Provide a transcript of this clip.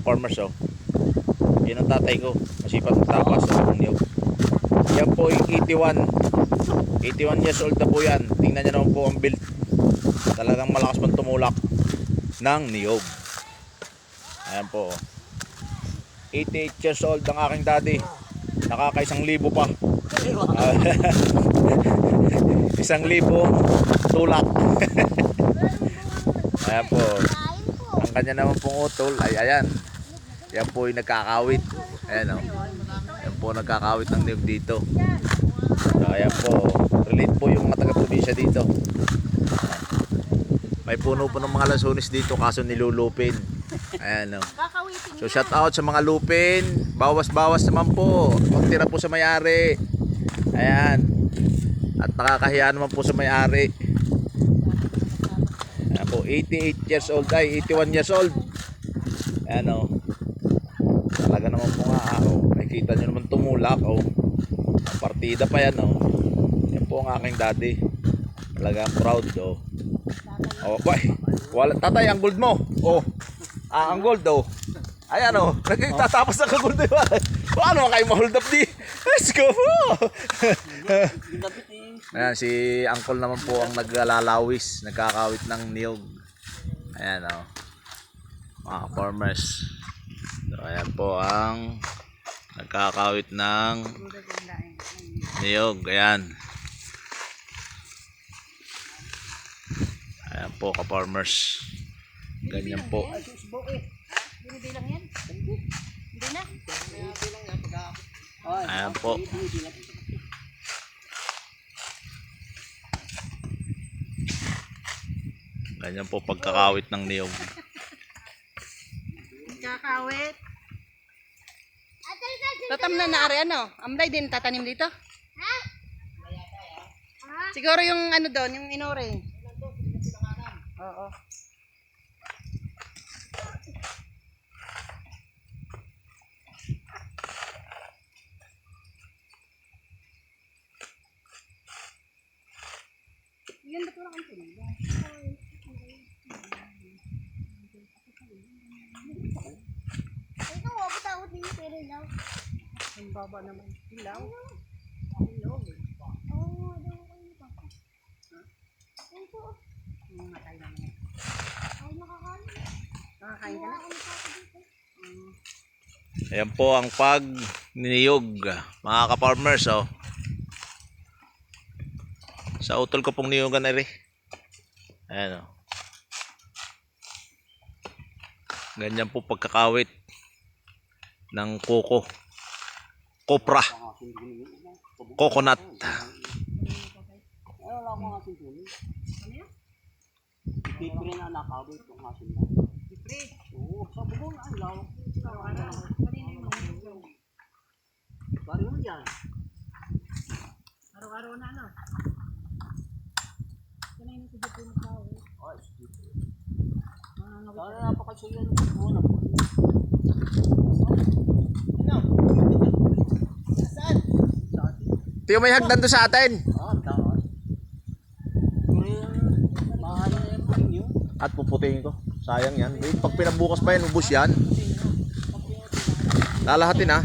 ka-farmers oh. Yan ang tatay ko. Masipag magtabas ng niyog. Yan po yung 81 years old na po yan. Tingnan nyo naman po ang build. Talagang malakas pang tumulak ng niyog. Ayan po 88 years old ang aking daddy. Nakaka-1,000 pa. 1,000 tulak. Ayan po. Ang kanya naman pong utol ay ayan. Yan po yung nagkakawit. Ayan o. Yan po nagkakawit ng niyog dito. So, ayan po. Relate po yung mga taga-probinsya dito. May puno po ng mga lansones dito kaso nilulupin. Ayan o. So shout out sa mga lupin. Bawas-bawas naman po. Magtira po sa may-ari. Ayan. At nakakahiya naman po sa may-ari. Ayan po. 88 years old ay 81 years old. Ayan o. Talaga naman po nga oh. Nakikita nyo naman tumulak oh. Partida pa yan oh. Yan po ang aking daddy. Talagang proud oh. Oh, boy. Wala tatay ang gold mo. Oh. Ang gold oh. Ayan oh. Nagtatapos na ka gold diba? Paano kayo ma-hold up di? Let's go po. Ayan si Uncle naman po ang naglalawis, nagkakawit ng niyog. Ayan oh. Mga farmers. So, ayan po ang nagkakawit ng niyog. Ayan. Ayan po ka-farmers. Ganyan po. Ayan po. Ganyan po pagkakawit ng niyog. Kakawit. Tatam na naari ano? Amday din tatanim dito? Ha? Siguro yung ano doon, yung inore. Oo. Yan ba tulak ang pinag? Ito, wag tawag din pero ilaw. Ang baba naman. Ilaw? Oo, daw ko yung papa. Ito. Nakakain naman. Ay, nakakain. Nakakain ka na? Ayan po ang pag niniyog mga ka-farmers oh. Sa utol ko pong niyogan na rin. Ayan oh. Ganyan po pagkakawit ng koko. Kopra. Coconut. Pipre na nakawit yung asin na. Pipre? Oo, sa bubong na ilaw. Araw-araw. Kanina yung mga yung Bari mo dyan. araw-araw na ano? Kanina si Jepo na tao. Ay, pipre. Mga Sana napakasuyan ng muna. Saan? Saan? Tiyo may hagdan to sa atin. Taas. Mahal na yung pang yun. At puputihin ko. Sayang yan. Pag pinabukas pa yan, ubos yan. Lalahatin ha.